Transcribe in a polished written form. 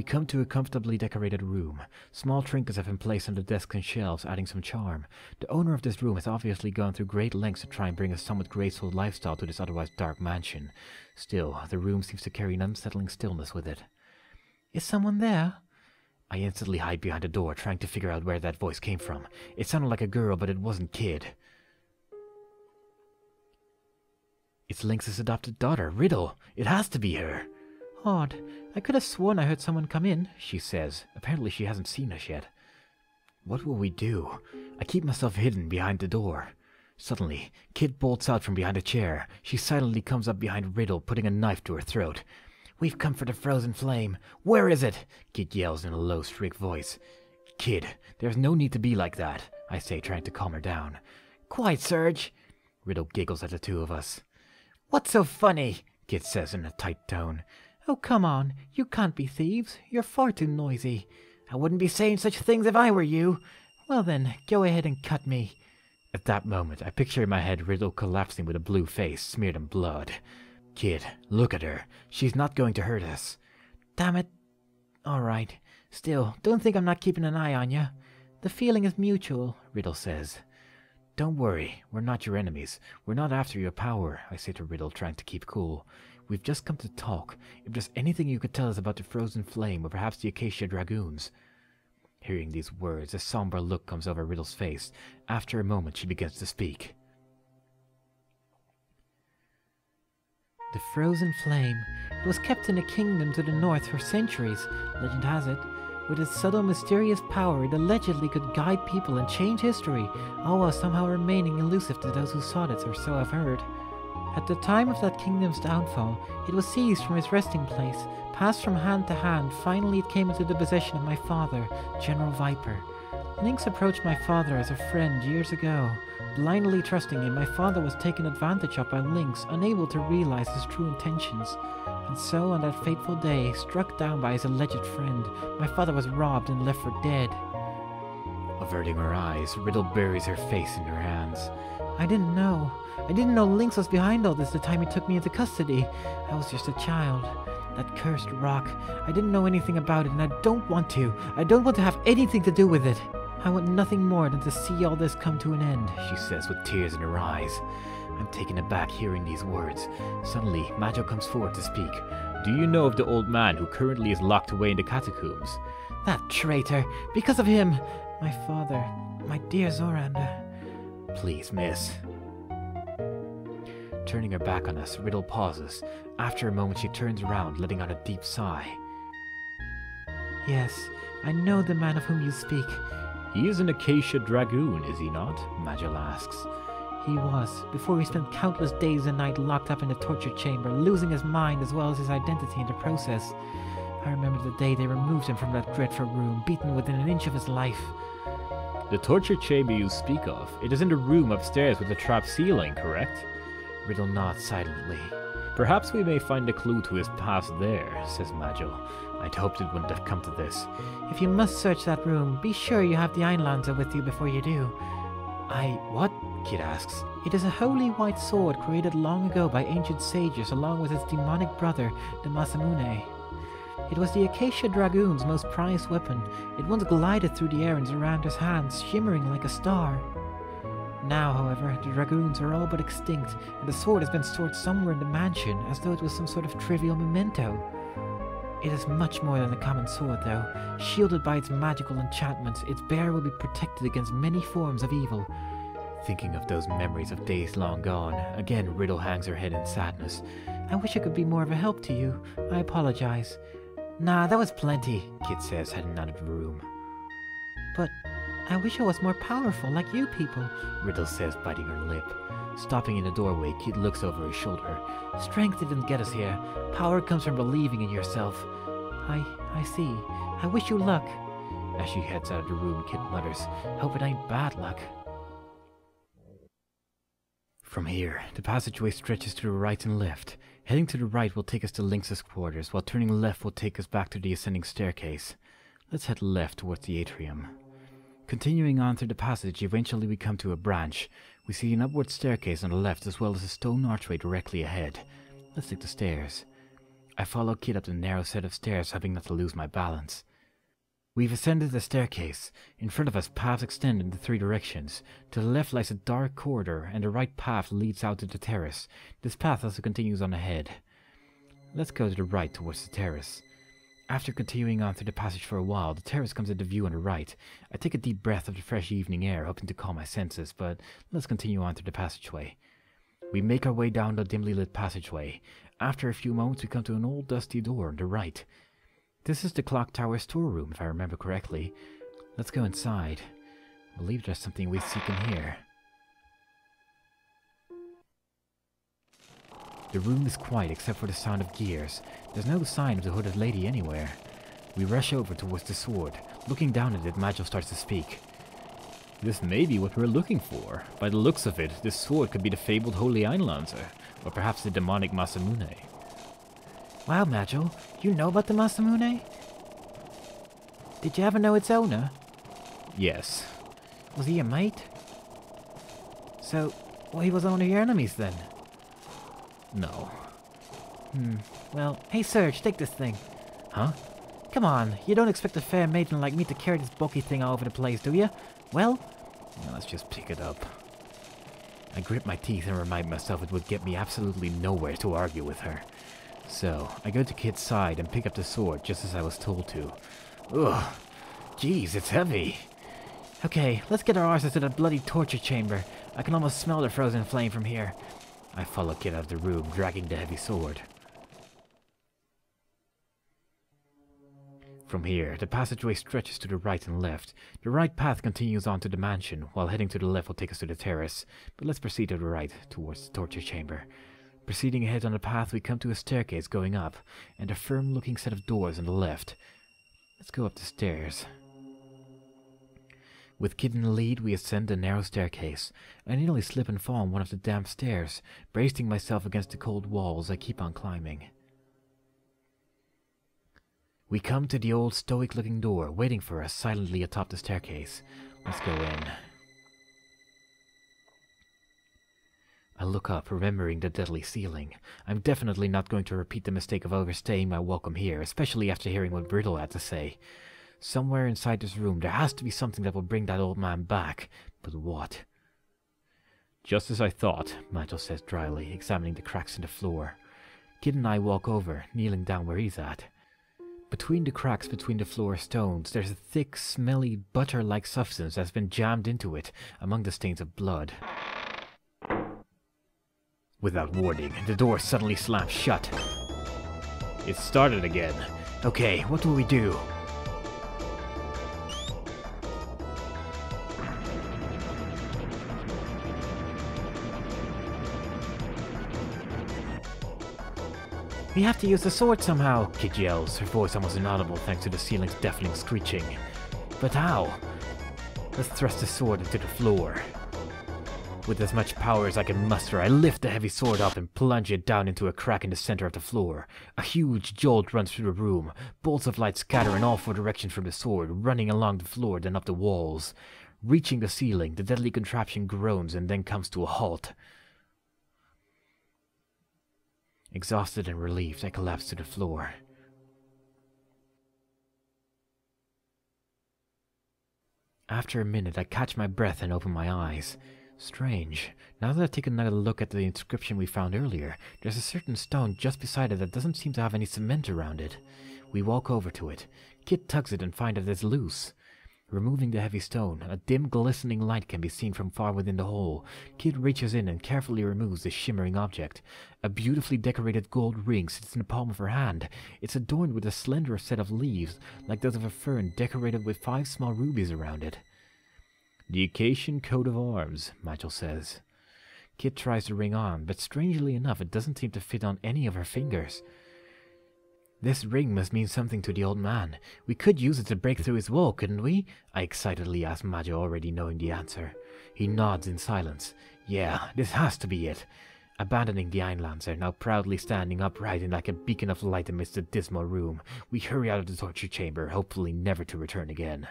We come to a comfortably decorated room. Small trinkets have been placed on the desks and shelves, adding some charm. The owner of this room has obviously gone through great lengths to try and bring a somewhat graceful lifestyle to this otherwise dark mansion. Still, the room seems to carry an unsettling stillness with it. Is someone there? I instantly hide behind the door, trying to figure out where that voice came from. It sounded like a girl, but it wasn't Kid. It's Lynx's adopted daughter, Riddle. It has to be her. Odd. I could have sworn I heard someone come in, she says. Apparently she hasn't seen us yet. What will we do? I keep myself hidden behind the door. Suddenly, Kid bolts out from behind a chair. She silently comes up behind Riddle, putting a knife to her throat. We've come for the frozen flame. Where is it? Kid yells in a low, strict voice. Kid, there's no need to be like that, I say, trying to calm her down. Quiet, Serge. Riddle giggles at the two of us. What's so funny? Kid says in a tight tone. Oh, come on. You can't be thieves. You're far too noisy. I wouldn't be saying such things if I were you. Well then, go ahead and cut me. At that moment, I picture in my head Riddle collapsing with a blue face smeared in blood. Kid, look at her. She's not going to hurt us. Damn it. All right. Still, don't think I'm not keeping an eye on you. The feeling is mutual, Riddle says. Don't worry. We're not your enemies. We're not after your power, I say to Riddle, trying to keep cool. We've just come to talk. If there's anything you could tell us about the frozen flame or perhaps the Acacia Dragoons. Hearing these words, a somber look comes over Riddle's face. After a moment, she begins to speak. The frozen flame. It was kept in a kingdom to the north for centuries, legend has it. With its subtle, mysterious power, it allegedly could guide people and change history, all while somehow remaining elusive to those who sought it, or so I've heard. At the time of that kingdom's downfall, it was seized from its resting place, passed from hand to hand. Finally it came into the possession of my father, General Viper. Lynx approached my father as a friend years ago. Blindly trusting him, my father was taken advantage of by Lynx, unable to realize his true intentions. And so, on that fateful day, struck down by his alleged friend, my father was robbed and left for dead. Averting her eyes, Riddle buries her face in her hands. I didn't know Lynx was behind all this the time he took me into custody. I was just a child. That cursed rock. I didn't know anything about it, and I don't want to. I don't want to have anything to do with it. I want nothing more than to see all this come to an end, she says with tears in her eyes. I'm taken aback hearing these words. Suddenly, Majo comes forward to speak. Do you know of the old man who currently is locked away in the catacombs? That traitor! Because of him! My father, my dear Zorander. Please, miss. Turning her back on us, Riddle pauses. After a moment, she turns around, letting out a deep sigh. Yes, I know the man of whom you speak. He is an Acacia Dragoon, is he not? Majel asks. He was, before he spent countless days and nights locked up in the torture chamber, losing his mind as well as his identity in the process. I remember the day they removed him from that dreadful room, beaten within an inch of his life. The torture chamber you speak of, it is in the room upstairs with the trap ceiling, correct? Riddle nods silently. Perhaps we may find a clue to his past there, says Majel. I'd hoped it wouldn't have come to this. If you must search that room, be sure you have the Einlanzer with you before you do. What? Kid asks. It is a holy white sword created long ago by ancient sages along with its demonic brother, the Masamune. It was the Acacia Dragoon's most prized weapon. It once glided through the air in Zorander's hands, shimmering like a star. Now, however, the Dragoons are all but extinct, and the sword has been stored somewhere in the mansion, as though it was some sort of trivial memento. It is much more than a common sword, though. Shielded by its magical enchantments, its bearer will be protected against many forms of evil. Thinking of those memories of days long gone, again Riddle hangs her head in sadness. I wish I could be more of a help to you. I apologize. Nah, that was plenty, Kid says, heading out of the room. But I wish I was more powerful, like you people, Riddle says, biting her lip. Stopping in the doorway, Kid looks over his shoulder. Strength didn't get us here. Power comes from believing in yourself. I see. I wish you luck. As she heads out of the room, Kid mutters, hope it ain't bad luck. From here, the passageway stretches to the right and left. Heading to the right will take us to Lynx's quarters, while turning left will take us back to the ascending staircase. Let's head left towards the atrium. Continuing on through the passage, eventually we come to a branch. We see an upward staircase on the left as well as a stone archway directly ahead. Let's take the stairs. I follow Kid up the narrow set of stairs, hoping not to lose my balance. We've ascended the staircase. In front of us, paths extend in the three directions. To the left lies a dark corridor, and the right path leads out to the terrace. This path also continues on ahead. Let's go to the right towards the terrace. After continuing on through the passage for a while, the terrace comes into view on the right. I take a deep breath of the fresh evening air, hoping to calm my senses, but let's continue on through the passageway. We make our way down the dimly lit passageway. After a few moments, we come to an old dusty door on the right. This is the clock tower storeroom, if I remember correctly. Let's go inside. I believe there's something we seek in here. The room is quiet except for the sound of gears. There's no sign of the hooded lady anywhere. We rush over towards the sword. Looking down at it, Magil starts to speak. This may be what we're looking for. By the looks of it, this sword could be the fabled Holy Einlanzer, or perhaps the demonic Masamune. Wow, Magil, you know about the Masamune? Did you ever know its owner? Yes. Was he a mate? So, well, he was one of your enemies then? No. Well, hey Serge, take this thing. Huh? Come on, you don't expect a fair maiden like me to carry this bulky thing all over the place, do you? Well? Now let's just pick it up. I grit my teeth and remind myself it would get me absolutely nowhere to argue with her. So, I go to Kit's side and pick up the sword just as I was told to. Ugh. Jeez, it's heavy. Okay, let's get our arses to the bloody torture chamber. I can almost smell the frozen flame from here. I follow Kit out of the room, dragging the heavy sword. From here, the passageway stretches to the right and left. The right path continues on to the mansion, while heading to the left will take us to the terrace. But let's proceed to the right, towards the torture chamber. Proceeding ahead on the path, we come to a staircase going up, and a firm-looking set of doors on the left. Let's go up the stairs. With Kid in the lead, we ascend the narrow staircase. I nearly slip and fall on one of the damp stairs. Bracing myself against the cold walls, I keep on climbing. We come to the old stoic-looking door, waiting for us silently atop the staircase. Let's go in. I look up, remembering the deadly ceiling. I'm definitely not going to repeat the mistake of overstaying my welcome here, especially after hearing what Riddle had to say. Somewhere inside this room, there has to be something that will bring that old man back. But what? Just as I thought, Magil says dryly, examining the cracks in the floor. Kid and I walk over, kneeling down where he's at. Between the cracks between the floor stones, there's a thick, smelly, butter-like substance that's been jammed into it, among the stains of blood. Without warning, the door suddenly slams shut. It started again. Okay, what will we do? We have to use the sword somehow, Kid yells, her voice almost inaudible thanks to the ceiling's deafening screeching. But how? Let's thrust the sword into the floor. With as much power as I can muster, I lift the heavy sword up and plunge it down into a crack in the center of the floor. A huge jolt runs through the room. Bolts of light scatter in all four directions from the sword, running along the floor, then up the walls. Reaching the ceiling, the deadly contraption groans and then comes to a halt. Exhausted and relieved, I collapse to the floor. After a minute, I catch my breath and open my eyes. Strange. Now that I take another look at the inscription we found earlier, there's a certain stone just beside it that doesn't seem to have any cement around it. We walk over to it. Kit tugs it and finds that it's loose. Removing the heavy stone, a dim glistening light can be seen from far within the hole. Kid reaches in and carefully removes the shimmering object. A beautifully decorated gold ring sits in the palm of her hand. It's adorned with a slender set of leaves, like those of a fern, decorated with 5 small rubies around it. The Acacian coat of arms, Magil says. Kid tries the ring on, but strangely enough it doesn't seem to fit on any of her fingers. This ring must mean something to the old man. We could use it to break through his wall, couldn't we? I excitedly ask Magil, already knowing the answer. He nods in silence. Yeah, this has to be it. Abandoning the Einlanzer, now proudly standing upright and like a beacon of light amidst the dismal room, we hurry out of the torture chamber, hopefully never to return again.